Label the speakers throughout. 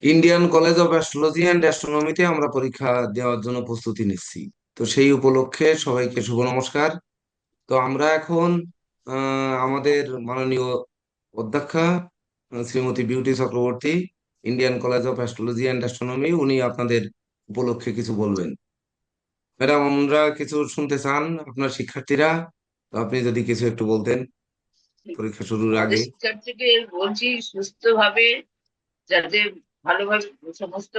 Speaker 1: Indian college of astrology and অ্যাস্ট্রোনমিতে আমরা পরীক্ষা দেওয়ার জন্য প্রস্তুতি নিচ্ছি। তো সেই উপলক্ষে সবাইকে শুভ নমস্কার। তো আমরা এখন আমাদের মাননীয় অধ্যক্ষা Shrimati beauty Chakraborty, Indian college of astrology and astronomy, উনি আপনাদের উপলক্ষে কিছু বলবেন। ম্যাডাম, আমরা কিছু শুনতে চান আপনার শিক্ষার্থীরা। তো আপনি যদি কিছু একটু বলতেন পরীক্ষা শুরুর
Speaker 2: আমাদের
Speaker 1: আগে।
Speaker 2: শিক্ষার্থীদের বলছি সুস্থভাবে, যাতে ভালোভাবে সমস্ত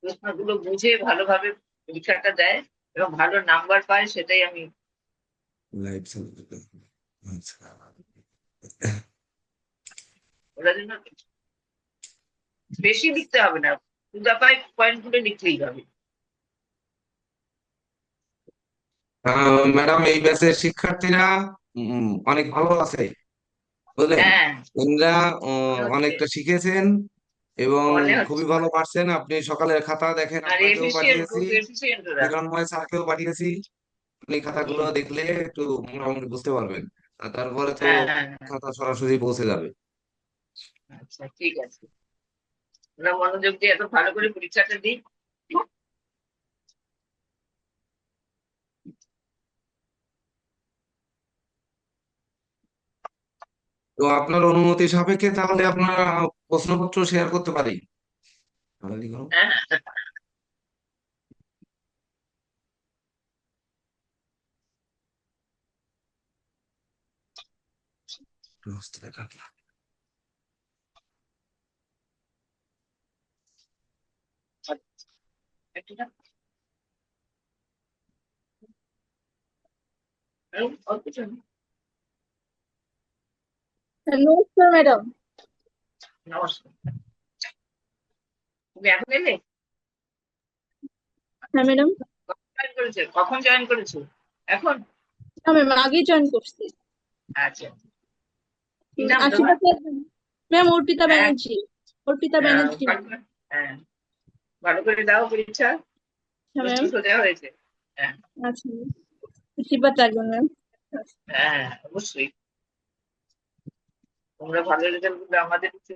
Speaker 2: প্রশ্নগুলো বুঝে ভালোভাবে পরীক্ষাটা দেয় এবং ভালো নাম্বার পায়, সেটাই আমি
Speaker 1: লাইভ আচ্ছা।
Speaker 2: ওরা জন্য। বেশি লিখতে হবে না, পূজা পায় পয়েন্ট গুলো লিখলেই হবে।
Speaker 1: ম্যাডাম, এই ব্যাচের শিক্ষার্থীরা অনেক ভালো আছে, বুঝলেন।
Speaker 2: হ্যাঁ,
Speaker 1: এনরা
Speaker 2: মনে হচ্ছে,
Speaker 1: অনেকটা শিখেছেন এবং
Speaker 2: মনে হচ্ছে।
Speaker 1: খুবই ভালো পারছেন। আপনি সকালের খাতা দেখেন,
Speaker 2: আর
Speaker 1: আপনাকেও
Speaker 2: এফিসিয়েন্ট,
Speaker 1: পাঠিয়েছি,
Speaker 2: খুব এফিসিয়েন্ট ওরা।
Speaker 1: হিরণময় স্যারকেও পাঠিয়েছি। আপনি খাতাগুলো
Speaker 2: হুম।
Speaker 1: দেখলে একটু মোটামুটি বুঝতে পারবেন। আর তারপরে তো
Speaker 2: হ্যাঁ, হ্যাঁ, হ্যাঁ।
Speaker 1: খাতা সরাসরি পৌঁছে যাবে।
Speaker 2: আচ্ছা, ঠিক আছে। ওরা মনোযোগ দিয়ে এত ভালো করে পরীক্ষাটা দিই।
Speaker 1: তো আপনার অনুমতি সাপেক্ষে তাহলে আপনারা প্রশ্নপত্র শেয়ার করতে পারি।
Speaker 2: হ্যাঁ, একটু না, অল্প জন্য।
Speaker 3: নমস্কার ম্যাডাম।
Speaker 2: নমস্কার। তুমি এখন এলে?
Speaker 3: হ্যাঁ ম্যাডাম।
Speaker 2: জয়েন করেছে, কখন জয়েন করেছো? এখন?
Speaker 3: না ম্যাম, আগেই জয়েন করছি।
Speaker 2: আচ্ছা। কি নাম তোমার?
Speaker 3: আশীর্বাদ ম্যাম, অর্পিতা
Speaker 2: হ্যাঁ।
Speaker 3: ব্যানার্জি। অর্পিতা
Speaker 2: আহ,
Speaker 3: ব্যানার্জি
Speaker 2: ভালো
Speaker 3: ম্যাম।
Speaker 2: করে- হ্যাঁ, ভালো করে দাও পরীক্ষা।
Speaker 3: হ্যাঁ
Speaker 2: প্রশ্ন
Speaker 3: ম্যাম।
Speaker 2: সোজা হয়েছে। হ্যাঁ।
Speaker 3: আচ্ছা ম্যাম, আশীর্বাদ রাখবেন ম্যাম।
Speaker 2: হ্যাঁ, অবশ্যই। তোমরা ভালো রেজাল্ট করলে আমাদের কিছু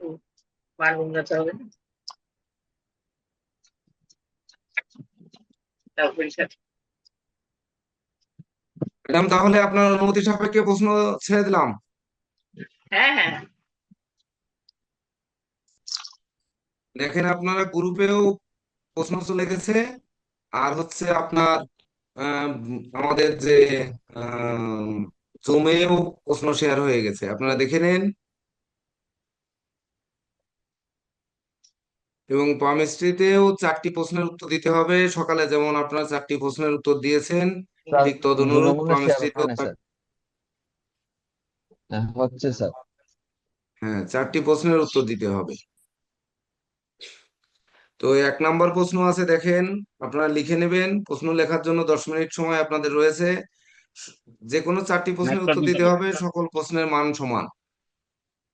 Speaker 2: মান উন্নত হবে না? দাও পরীক্ষা।
Speaker 1: ম্যাডাম, তাহলে আপনার অনুমতি সাপেক্ষে প্রশ্ন ছেড়ে দিলাম।
Speaker 2: হ্যাঁ, হ্যাঁ।
Speaker 1: দেখেন, আপনারা গ্রুপেও প্রশ্ন চলে গেছে। আর হচ্ছে আপনার আমাদের যে জুমেও প্রশ্ন শেয়ার হয়ে গেছে, আপনারা দেখে নেন। এবং পামিস্ট্রিতেও 4টি প্রশ্নের উত্তর দিতে হবে। সকালে যেমন আপনারা 4টি প্রশ্নের উত্তর দিয়েছেন,
Speaker 4: স্যার,
Speaker 1: ঠিক
Speaker 4: জুমে
Speaker 1: তদনুরূপ
Speaker 4: মনে হয় শেয়ার
Speaker 1: পামিস্ট্রিতেও
Speaker 4: হয় না স্যার। হ্যাঁ, হচ্ছে স্যার।
Speaker 1: হ্যাঁ, 4টি প্রশ্নের উত্তর দিতে হবে। তো 1 নম্বর প্রশ্ন আছে, দেখেন। আপনারা লিখে নেবেন। প্রশ্ন লেখার জন্য 10 মিনিট সময় আপনাদের রয়েছে। যে কোনো 4টি প্রশ্নের উত্তর দিতে হবে, সকল প্রশ্নের মান সমান।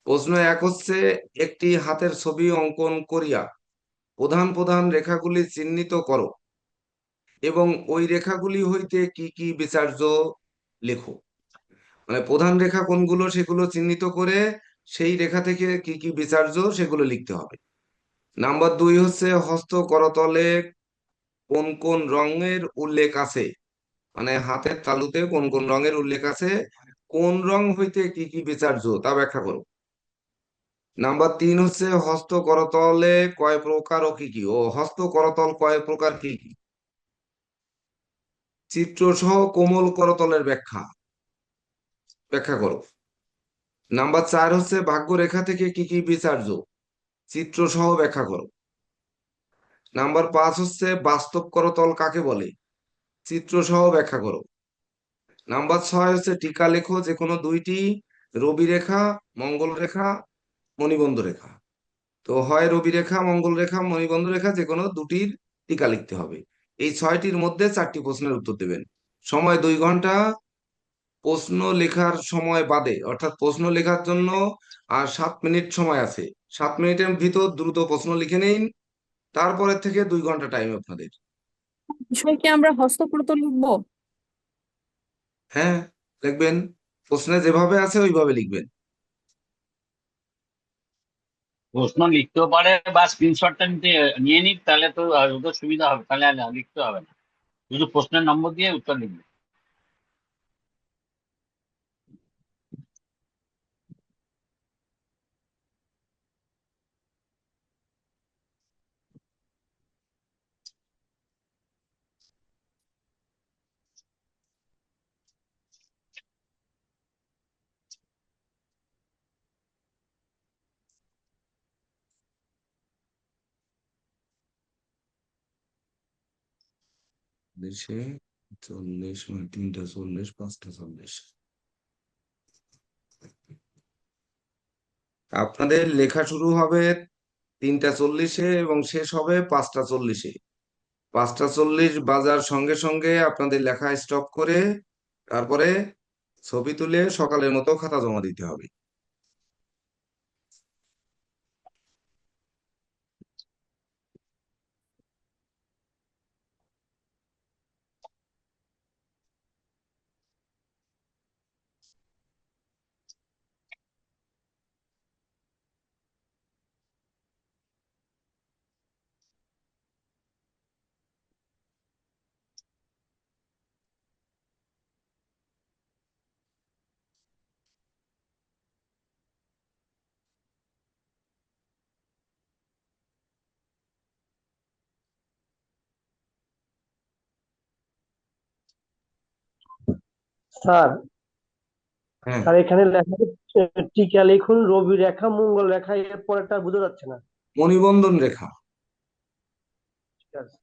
Speaker 1: প্রশ্ন 1 হচ্ছে, একটি হাতের ছবি অঙ্কন করিয়া প্রধান প্রধান রেখাগুলি চিহ্নিত করো এবং ওই রেখাগুলি হইতে কি কি বিচার্য লেখো। মানে প্রধান রেখা কোনগুলো সেগুলো চিহ্নিত করে সেই রেখা থেকে কি কি বিচার্য সেগুলো লিখতে হবে। নাম্বার 2 হচ্ছে, হস্ত করতলে কোন কোন রঙের উল্লেখ আছে, মানে হাতের তালুতে কোন কোন রঙের উল্লেখ আছে, কোন রং হইতে কি কি বিচার্য তা ব্যাখ্যা করো। নাম্বার 3 হচ্ছে, হস্ত করতলে কয় প্রকার ও কি কি, ও হস্ত করতল কয় প্রকার কি কি, চিত্র সহ কোমল করতলের ব্যাখ্যা ব্যাখ্যা করো। নাম্বার 4 হচ্ছে, ভাগ্যরেখা থেকে কি কি বিচার্য, চিত্র সহ ব্যাখ্যা করো। নাম্বার 5 হচ্ছে, বাস্তব করতল কাকে বলে, চিত্র সহ ব্যাখ্যা করো। নাম্বার 6 হচ্ছে, টিকা লেখো যে কোনো দুইটি, রবি রেখা, মঙ্গল রেখা, মণিবন্ধ রেখা। তো হয় রবি রেখা, মঙ্গল রেখা, মণিবন্ধ রেখা, যে কোনো দুটির টিকা লিখতে হবে। এই 6টির মধ্যে 4টি প্রশ্নের উত্তর দেবেন। সময় 2 ঘন্টা। প্রশ্ন লেখার সময় বাদে, অর্থাৎ প্রশ্ন লেখার জন্য আর 7 মিনিট সময় আছে। 7 মিনিটের ভিতর দ্রুত প্রশ্ন লিখে নিন। তারপরে থেকে 2 ঘন্টা টাইম আপনাদের।
Speaker 3: বিষয় কি আমরা হস্তপ্রত লিখবো?
Speaker 1: হ্যাঁ, লিখবেন। প্রশ্নে যেভাবে আছে ওইভাবে লিখবেন।
Speaker 4: প্রশ্ন লিখতেও পারে বা স্ক্রিনশটটা নিয়ে নিক, তাহলে তো ওদের সুবিধা হবে, তাহলে আর লিখতে হবে না, শুধু প্রশ্নের নম্বর দিয়ে উত্তর লিখবে।
Speaker 1: দেশে 40 মানে 3টা 40 5টা 40। আপনাদের লেখা শুরু হবে 3টা 40-এ এবং শেষ হবে 5টা 40-এ। 5টা 40 বাজার সঙ্গে সঙ্গে আপনাদের লেখা স্টপ করে তারপরে ছবি তুলে সকালের মতো খাতা জমা দিতে হবে।
Speaker 5: স্যার,
Speaker 1: হ্যাঁ,
Speaker 5: স্যার এখানে লেখা হচ্ছে টিকা লিখুন রবি রেখা মঙ্গল রেখা, এর পরেরটা বোঝা যাচ্ছে না।
Speaker 1: মণিবন্ধন রেখা।
Speaker 5: ঠিক আছে।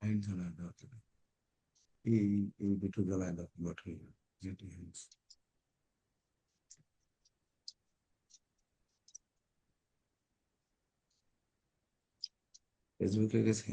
Speaker 1: এই জ্বালায় দাও তো। এই এই দুটো জ্বালায় দাও বটে, যেটি হয়েছে। ফেসবুকে গেছে।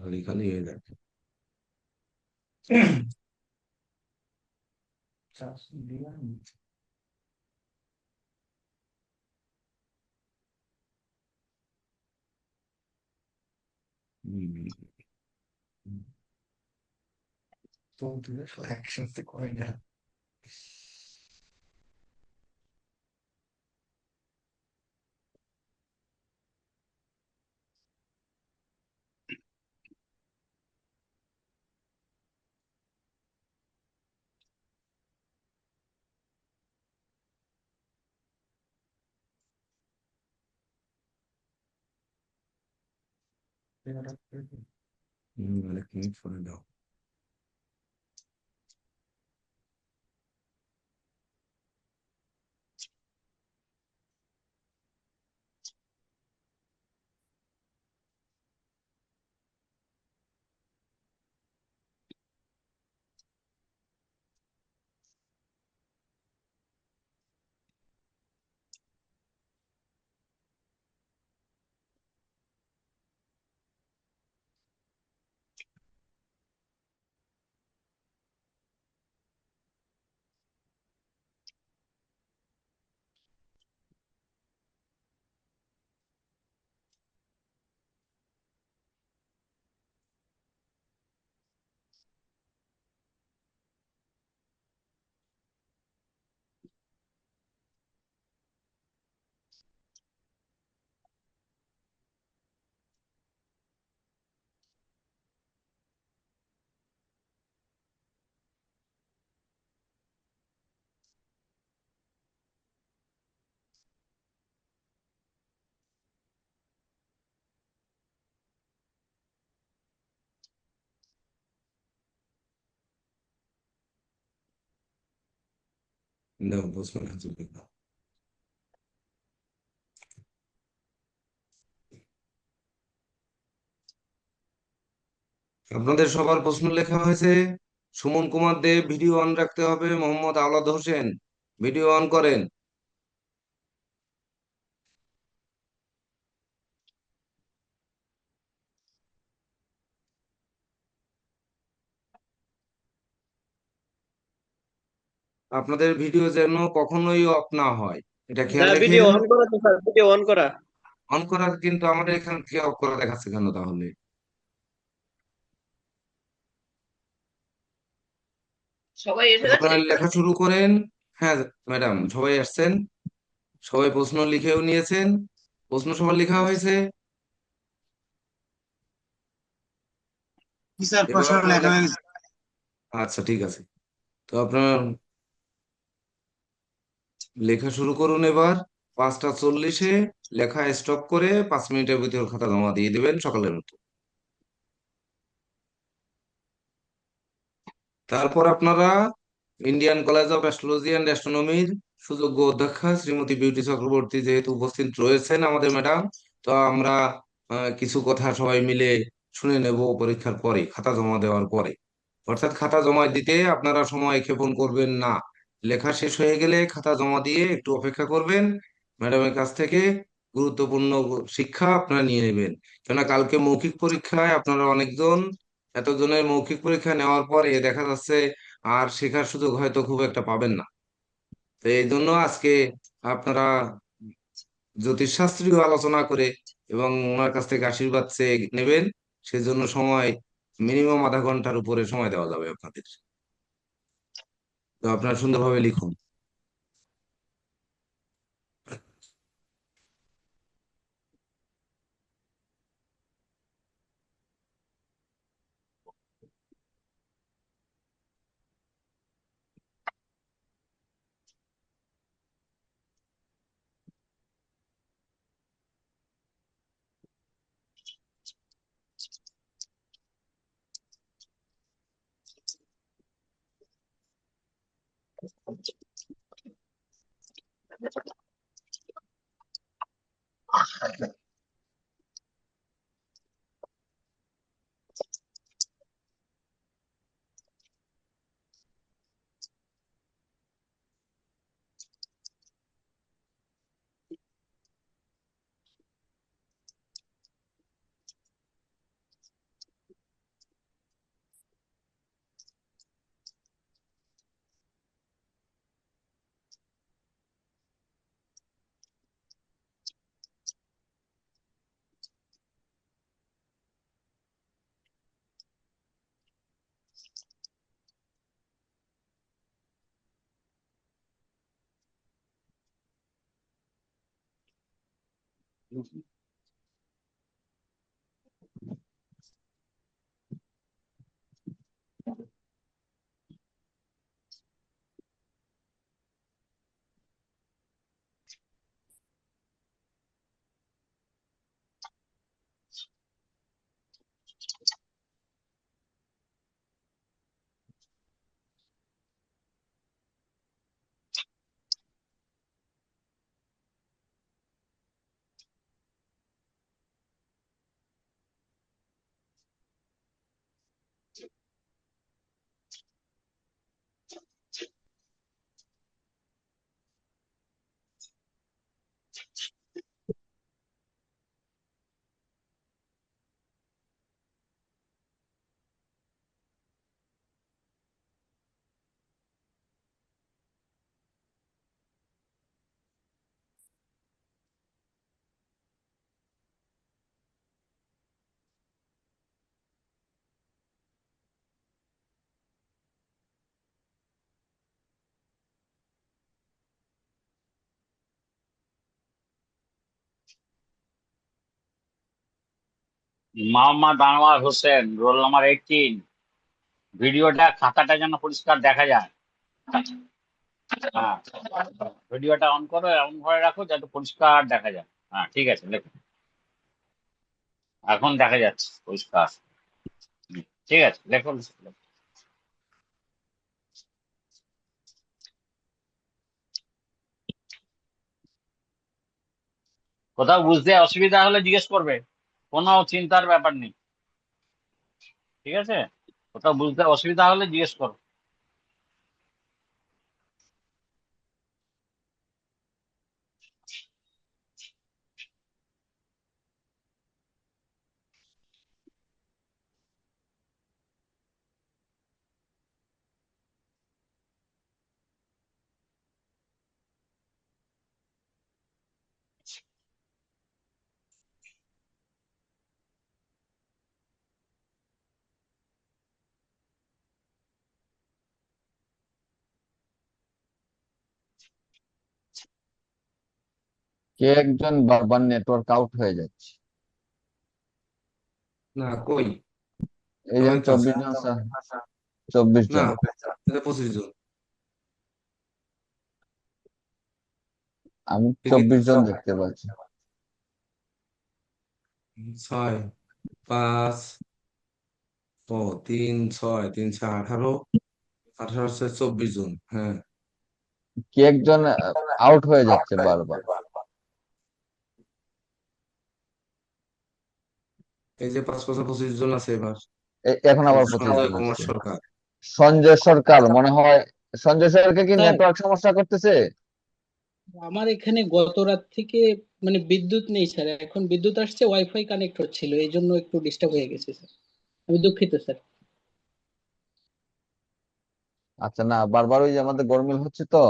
Speaker 1: খালি খালি হয়ে যাবে। তো একসাথে করে না। এক মিনিট ফোনে দাও। দাও প্রশ্ন দাও। আপনাদের সবার প্রশ্ন লেখা হয়েছে। সুমন কুমার দেব, ভিডিও অন রাখতে হবে। মোহাম্মদ আওলাদ হোসেন, ভিডিও অন করেন। আপনাদের ভিডিও যেন কখনোই অফ না হয়, এটা খেয়াল
Speaker 5: ভিডিও
Speaker 1: রেখেন।
Speaker 5: অন করা তো স্যার, ভিডিও অন করা।
Speaker 1: অন করা, কিন্তু আমাদের এখান থেকে অফ করা দেখাচ্ছে কেন তাহলে?
Speaker 2: সবাই
Speaker 1: তো
Speaker 2: এসে গেছে?
Speaker 1: আপনারা লেখা শুরু করেন। হ্যাঁ ম্যাডাম, সবাই আসছেন, সবাই প্রশ্ন লিখেও নিয়েছেন। প্রশ্ন সবার লেখা হয়েছে।
Speaker 6: স্যার
Speaker 1: এবার
Speaker 6: প্রশ্ন
Speaker 1: আপনারা
Speaker 6: লেখা হয়ে গেছে।
Speaker 1: আচ্ছা ঠিক আছে। তো আপনার লেখা শুরু করুন এবার। 5টা 40-এ লেখা স্টপ করে 5 মিনিটের ভিতর খাতা জমা দিয়ে দিবেন সকালের মতো। তারপর আপনারা Indian college of astrology and অ্যাস্ট্রোনমির সুযোগ্য অধ্যক্ষা শ্রীমতী বিউটি চক্রবর্তী যেহেতু উপস্থিত রয়েছেন আমাদের ম্যাডাম, তো আমরা কিছু কথা সবাই মিলে শুনে নেব পরীক্ষার পরে, খাতা জমা দেওয়ার পরে। অর্থাৎ খাতা জমা দিতে আপনারা সময় ক্ষেপণ করবেন না। লেখা শেষ হয়ে গেলে খাতা জমা দিয়ে একটু অপেক্ষা করবেন। ম্যাডামের কাছ থেকে গুরুত্বপূর্ণ শিক্ষা আপনারা নিয়ে নেবেন। কেননা কালকে মৌখিক পরীক্ষায় আপনারা অনেকজন, এতজনের মৌখিক পরীক্ষা নেওয়ার পরে দেখা যাচ্ছে আর শেখার সুযোগ হয়তো খুব একটা পাবেন না। তো এই জন্য আজকে আপনারা জ্যোতিষশাস্ত্রীয় আলোচনা করে এবং ওনার কাছ থেকে আশীর্বাদ চেয়ে নেবেন। সেজন্য সময় মিনিমাম আধা ঘন্টার উপরে সময় দেওয়া যাবে আপনাদের। তো আপনারা সুন্দরভাবে লিখুন।
Speaker 4: Mohammad Anwar Hossain, roll number 18। ভিডিওটা, খাতাটা যেন পরিষ্কার দেখা যায়। হ্যাঁ, ভিডিওটা অন করো, এমন করে রাখো যাতে পরিষ্কার দেখা যায়। হ্যাঁ, ঠিক আছে, লেখো। এখন দেখা যাচ্ছে পরিষ্কার। ঠিক আছে, লেখো, লেখো। কোথাও বুঝতে অসুবিধা হলে জিজ্ঞেস করবে, কোনো চিন্তার ব্যাপার নেই। ঠিক আছে, কোথাও বুঝতে অসুবিধা হলে জিজ্ঞেস করো।
Speaker 6: কে একজন বারবার নেটওয়ার্ক আউট হয়ে যাচ্ছে।
Speaker 1: না, কই?
Speaker 6: এই যে
Speaker 1: আমি তো আছি।
Speaker 6: 24 জন স্যার, 24
Speaker 1: না,
Speaker 6: জন।
Speaker 1: এটা 25 জন।
Speaker 6: আমি
Speaker 1: দেখি তো।
Speaker 6: 24 জন দেখতে পাচ্ছি।
Speaker 1: 6, 5, ও 3, 6, 3, 6, 18, 18 হচ্ছে 24 জন। হ্যাঁ,
Speaker 6: কে একজন আউট হয়ে যাচ্ছে বারবার।
Speaker 1: এই যে 5, 5, 25 জন আছে এবার।
Speaker 6: এখন আবার 25
Speaker 1: সঞ্জয়
Speaker 6: জন
Speaker 1: কুমার
Speaker 6: আসছে।
Speaker 1: সরকার।
Speaker 6: সঞ্জয় সরকার মনে হয়। সঞ্জয় সরকার কি
Speaker 7: স্যার,
Speaker 6: নেটওয়ার্ক সমস্যা করতেছে?
Speaker 7: আমার এখানে গত রাত থেকে মানে বিদ্যুৎ নেই স্যার। এখন বিদ্যুৎ আসছে, ওয়াইফাই কানেক্ট হচ্ছিল, এই জন্য একটু ডিস্টার্ব হয়ে গেছে স্যার। আমি দুঃখিত স্যার।
Speaker 6: আচ্ছা, না বারবার ওই যে আমাদের গরমিল হচ্ছে তো,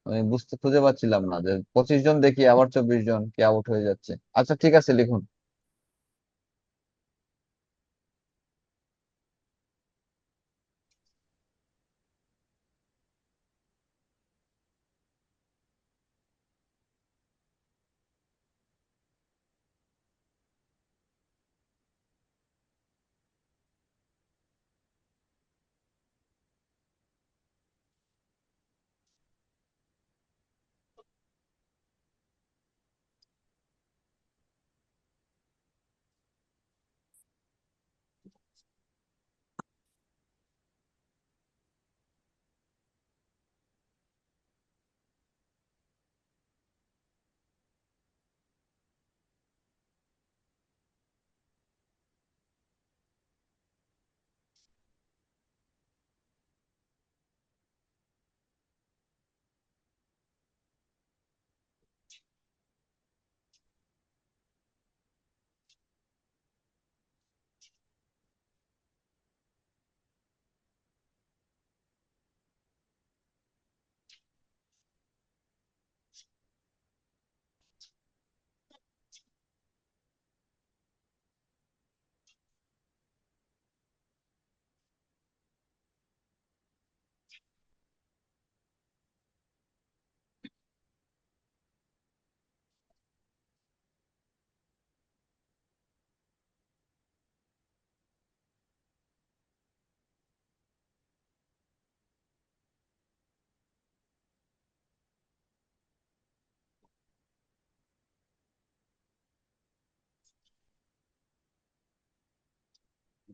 Speaker 6: আমি বুঝতে খুঁজে পাচ্ছিলাম না যে 25 জন দেখি আবার 24 জন কে আউট হয়ে যাচ্ছে। আচ্ছা ঠিক আছে, লিখুন।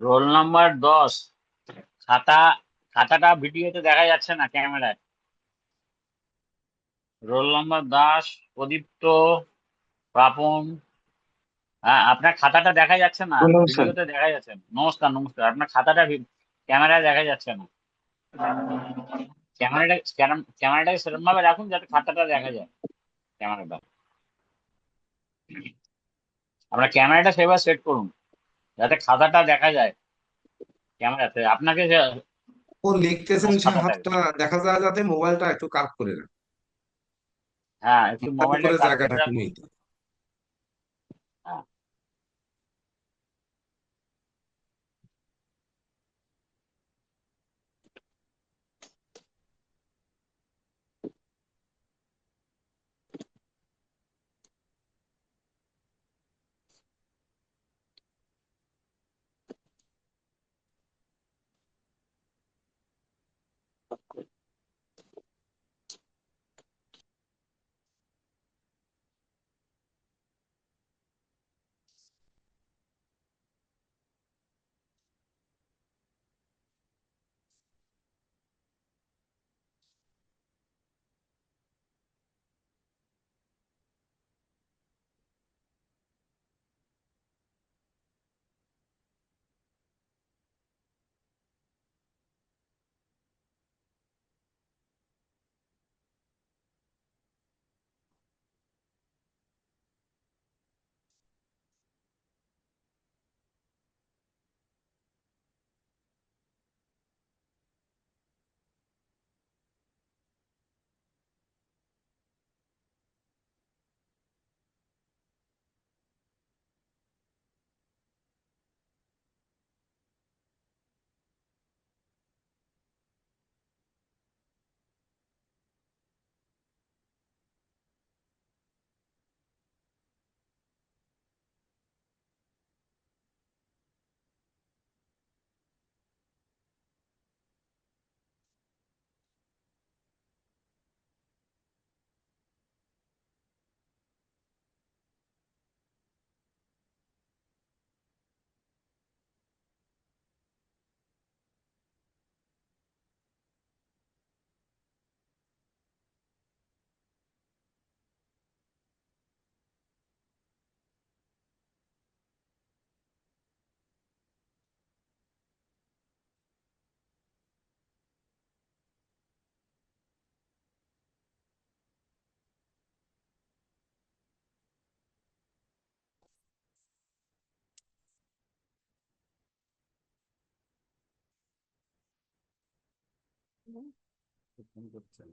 Speaker 4: Roll number 10। খাতা, খাতাটা ভিডিওতে দেখা যাচ্ছে না, ক্যামেরায়। রোল নাম্বার দাস, প্রদীপ্ত, প্রাপন। হ্যাঁ, আপনার খাতাটা দেখা যাচ্ছে না, ভিডিওতে দেখা যাচ্ছে না। নমস্কার, নমস্কার। আপনার খাতাটা ক্যামেরায় দেখা যাচ্ছে না। ক্যামেরাটাকে সেরকম ভাবে রাখুন যাতে খাতাটা দেখা যায়। ক্যামেরাটা, আপনার ক্যামেরাটা সেভাবে সেট করুন যাতে খাতাটা দেখা যায় ক্যামেরাতে। আপনাকে
Speaker 1: ও লিখতেছেন, সে
Speaker 4: খাতাটাকে,
Speaker 1: হাতটা দেখা যায় যাতে মোবাইলটা একটু কাত করে রাখুন।
Speaker 4: হ্যাঁ, একটু
Speaker 1: মাথার
Speaker 4: মোবাইলটা
Speaker 1: উপরে
Speaker 4: কাত করে
Speaker 1: জায়গাটা
Speaker 4: রাখুন।
Speaker 1: কমিয়ে দিন।
Speaker 4: হ্যাঁ,
Speaker 1: ফোন করছেন।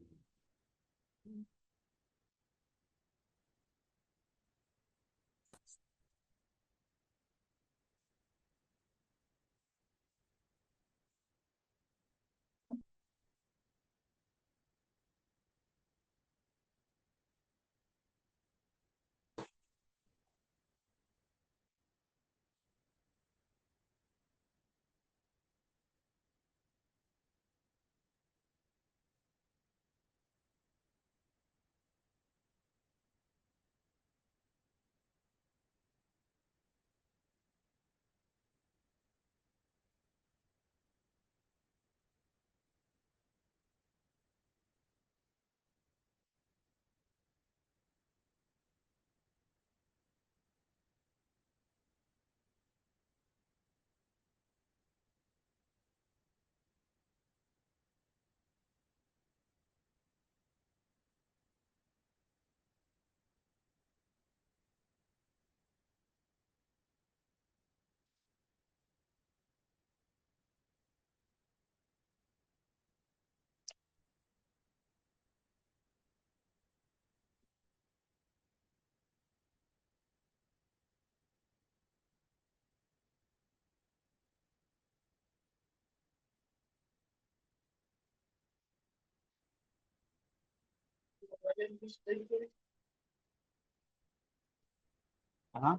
Speaker 4: হ্যাঁ না।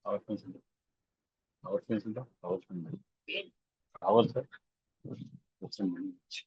Speaker 4: কাগজ পেন্সিল দাও, কাগজ পেন্সিল দাও, কাগজ পেন দাও, কাগজ দাও, কোশ্চেন বানিয়ে দিচ্ছি।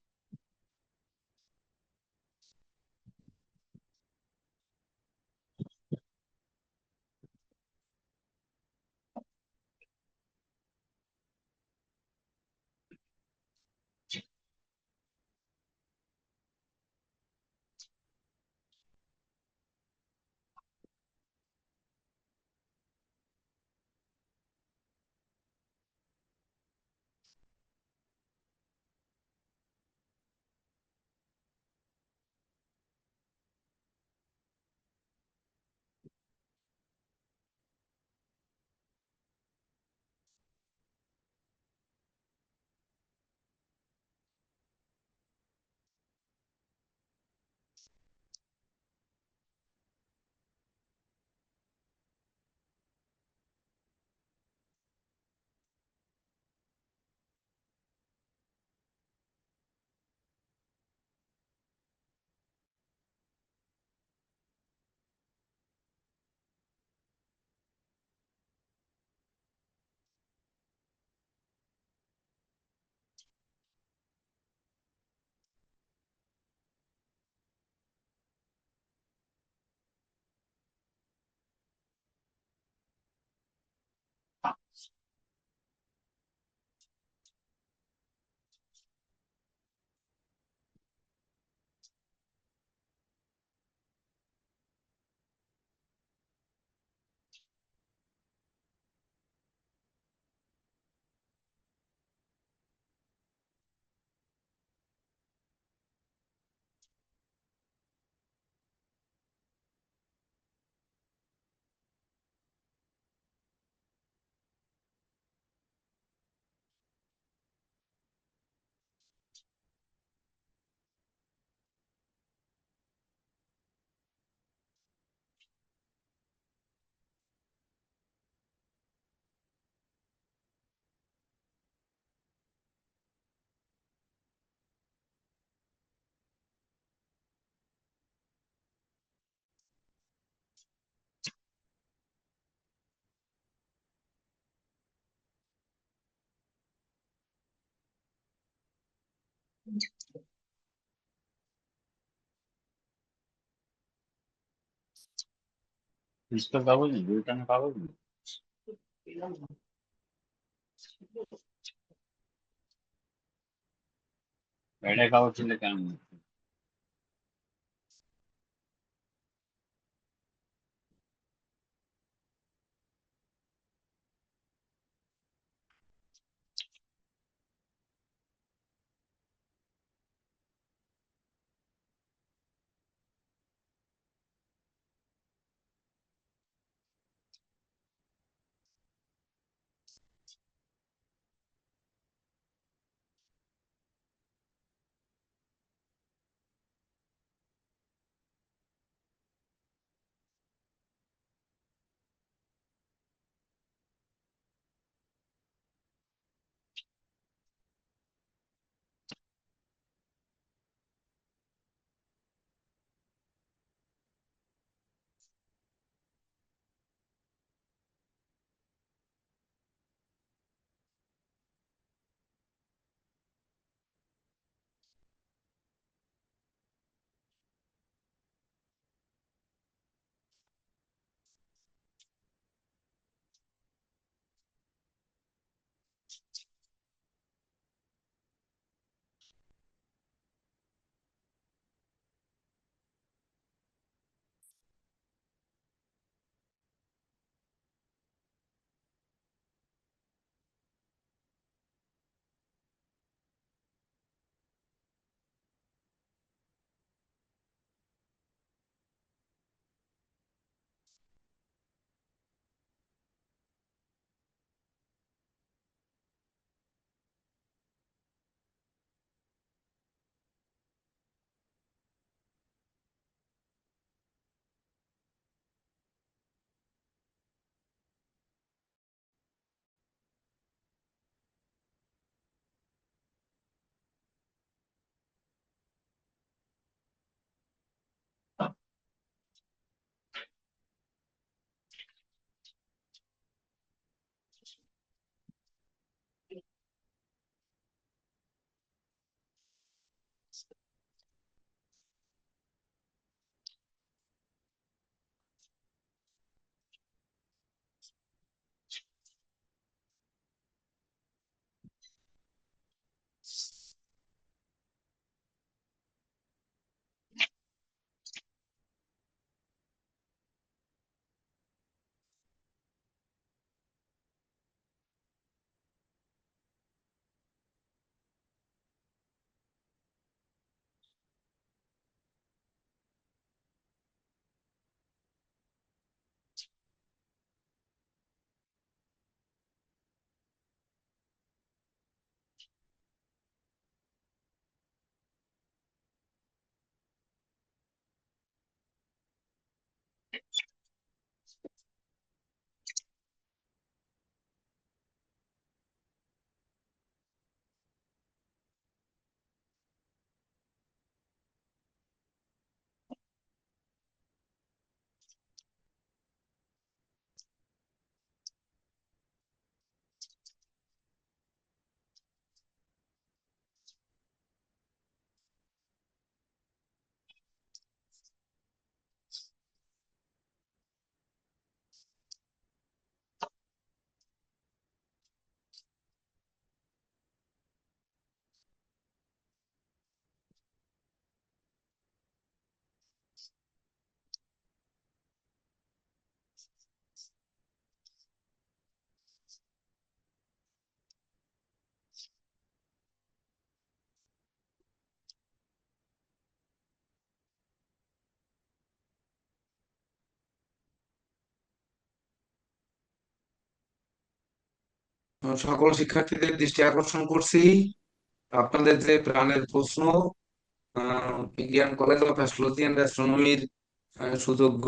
Speaker 4: পরিষ্কার কাগজ নেই, দুই টানা কাগজ নেই। ব্যাটার কাগজ ছিল কেন নেই?
Speaker 1: সকল শিক্ষার্থীদের দৃষ্টি আকর্ষণ করছি আপনাদের যে প্রাণের প্রশ্ন Indian college of astrology and অ্যাস্ট্রোনমির সুযোগ্য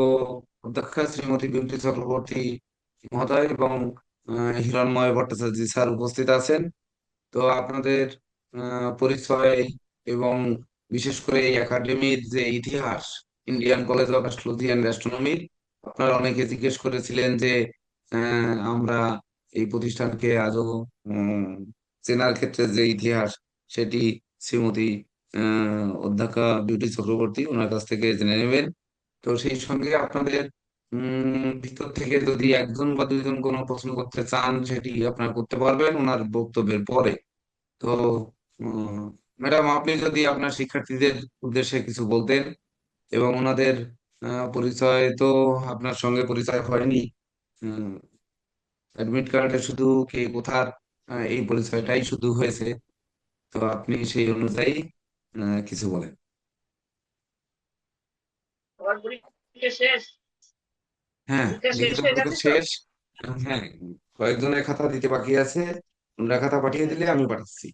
Speaker 1: অধ্যক্ষা শ্রীমতী বিউটি চক্রবর্তী মহোদয় এবং হিরণময় ভট্টাচার্য স্যার উপস্থিত আছেন। তো আপনাদের পরিচয় এবং বিশেষ করে এই একাডেমির যে ইতিহাস, Indian college of astrology and অ্যাস্ট্রোনমির, আপনারা অনেকে জিজ্ঞেস করেছিলেন যে আমরা এই প্রতিষ্ঠানকে আজও চেনার ক্ষেত্রে যে ইতিহাস, সেটি শ্রীমতী অধ্যক্ষা বিউটি চক্রবর্তী ওনার কাছ থেকে জেনে নেবেন। তো সেই সঙ্গে আপনাদের ভিতর থেকে যদি একজন বা দুইজন কোনো প্রশ্ন করতে চান, সেটি আপনারা করতে পারবেন ওনার বক্তব্যের পরে। তো ম্যাডাম, আপনি যদি আপনার শিক্ষার্থীদের উদ্দেশ্যে কিছু বলতেন, এবং ওনাদের পরিচয় তো আপনার সঙ্গে পরিচয় হয়নি, অ্যাডমিট কার্ডে শুধু কে কোথার এই পরিচয়টাই শুধু হয়েছে। তো আপনি সেই অনুযায়ী কিছু বলেন।
Speaker 2: আমার পরীক্ষা শেষ,
Speaker 1: হ্যাঁ,
Speaker 2: পরীক্ষা শেষ
Speaker 1: লিখিত
Speaker 2: হয়ে
Speaker 1: পরীক্ষা
Speaker 2: গেছে তো?
Speaker 1: শেষ। হ্যাঁ, কয়েকজনের খাতা দিতে বাকি আছে, ওনারা খাতা পাঠিয়ে দিলে আমি পাঠাচ্ছি।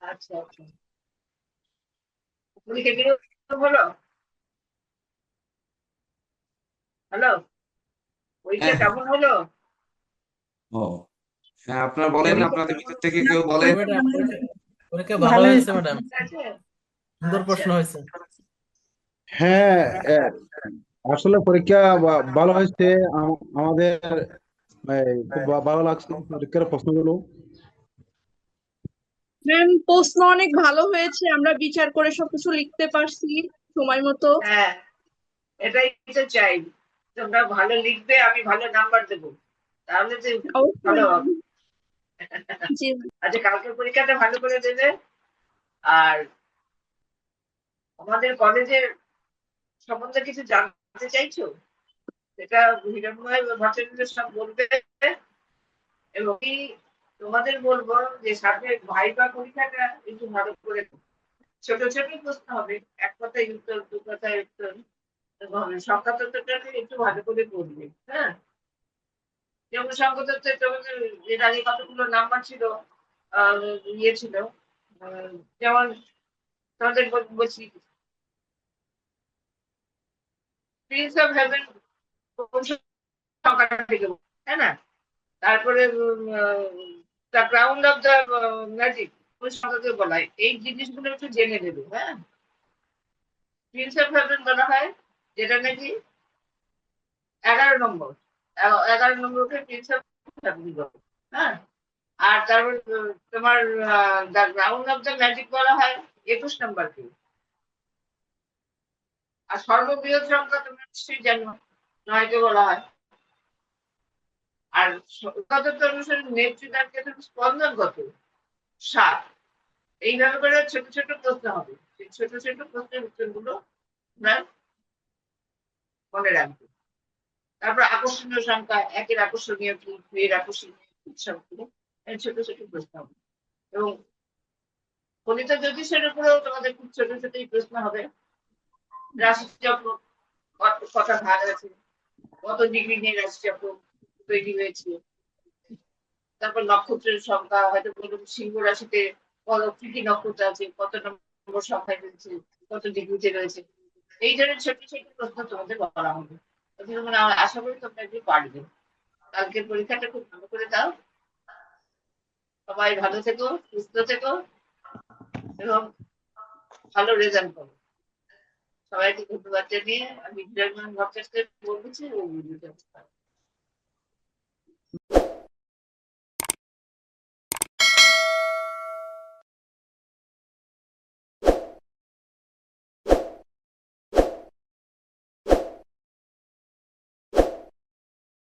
Speaker 2: আচ্ছা আচ্ছা, পরীক্ষা কিরকম হলো? হ্যালো, পরীক্ষা
Speaker 1: হ্যাঁ, হ্যাঁ।
Speaker 2: কেমন হলো?
Speaker 1: ও হ্যাঁ, আপনার বলেন,
Speaker 2: পরীক্ষা
Speaker 1: আপনাদের
Speaker 2: কেমন
Speaker 1: ভিতর থেকে কেউ বলেন।
Speaker 8: ম্যাডাম পরীক্ষা ভালো
Speaker 3: ভালো
Speaker 8: হয়েছে
Speaker 3: হয়েছে।
Speaker 8: ম্যাডাম, সুন্দর
Speaker 2: আচ্ছা,
Speaker 8: প্রশ্ন হয়েছে।
Speaker 9: হ্যাঁ, আসলে পরীক্ষা ভালো হয়েছে। আমাদের খুব ভালো লাগছে পরীক্ষার প্রশ্নগুলো।
Speaker 3: ম্যাম, প্রশ্ন অনেক ভালো হয়েছে, আমরা বিচার করে সবকিছু লিখতে পারছি সময় মতো।
Speaker 2: হ্যাঁ, এটাই তো চাই, তোমরা ভালো লিখবে, আমি ভালো নাম্বার দেবো, তাহলে তো
Speaker 3: অবশ্যই
Speaker 2: ভালো
Speaker 3: ম্যাম।
Speaker 2: হবে।
Speaker 3: জি
Speaker 2: আচ্ছা, কালকের পরীক্ষাটা ভালো করে দেবে। আর আমাদের কলেজের সম্বন্ধে কিছু জানতে চাইছো, সেটা হিরণময় ভট্টাচার্য সব বলবে। এবং তোমাদের বলবো যে সামনে ভাইবা পরীক্ষাটা একটু ভালো করে, ছোট ছোট প্রশ্ন হবে, এক কথায় উত্তর, দু কথায় উত্তর, এবং সংখ্যা তত্ত্বটাকে একটু ভালো করে পড়বে। হ্যাঁ, যেমন সংখ্যা তত্ত্বে তোমাদের এর আগে কতগুলো নাম্বার ছিল, আহ, ইয়ে ছিল, যেমন তোমাদের বলছি প্রিন্স অফ হেভেন কোন সংখ্যাটা থেকে, তাই না? তারপরে the crown of the magic কোন সংখ্যাকে বলা হয়, এই জিনিসগুলো একটু জেনে নেবে। হ্যাঁ, প্রিন্স অফ হেভেন বলা হয় যেটা নাকি 11 নম্বর, 11 নম্বরকে প্রিন্স অফ হেভেন বলে। হ্যাঁ, আর তারপর তোমার the crown of the magic বলা হয় 21 নাম্বার কি? আর সর্ববৃহৎ সংখ্যা তোমরা নিশ্চয়ই জানো, 9কে বলা হয়। আর তদন্ত অনুসারে নেত্রীদার ক্ষেত্রে স্পন্দন কত? 7। এইভাবে করে ছোট ছোট প্রশ্ন হবে, সেই ছোট ছোট প্রশ্নের উত্তরগুলো আমরা মনে রাখবো। তারপর আকর্ষণীয় সংখ্যা, 1-এর আকর্ষণীয় কি, 2-এর আকর্ষণীয় কি, সবগুলো ছোট ছোট প্রশ্ন হবে। এবং ফলিত জ্যোতিষের উপরেও তোমাদের খুব ছোট ছোট প্রশ্ন হবে। রাশিচক্র কটা ভাগ আছে, কত ডিগ্রি নিয়ে রাশিচক্র তৈরি হয়েছে। তারপর নক্ষত্রের সংখ্যা, হয়তো বলুন সিংহ রাশিতে কি কি নক্ষত্র আছে, কত নম্বর সংখ্যায় রয়েছে, কত ডিগ্রিতে রয়েছে। এই ধরনের ছোট ছোট প্রশ্ন তোমাদের করা হবে। মানে আশা করি তোমরা একটু পারবে। কালকের পরীক্ষাটা খুব ভালো করে দাও। সবাই ভালো থেকো, সুস্থ থেকো এবং ভালো রেজাল্ট করো। সবাইকে ধন্যবাদ জানিয়ে আমি বিজয় ভট্টাচার্য বলছি।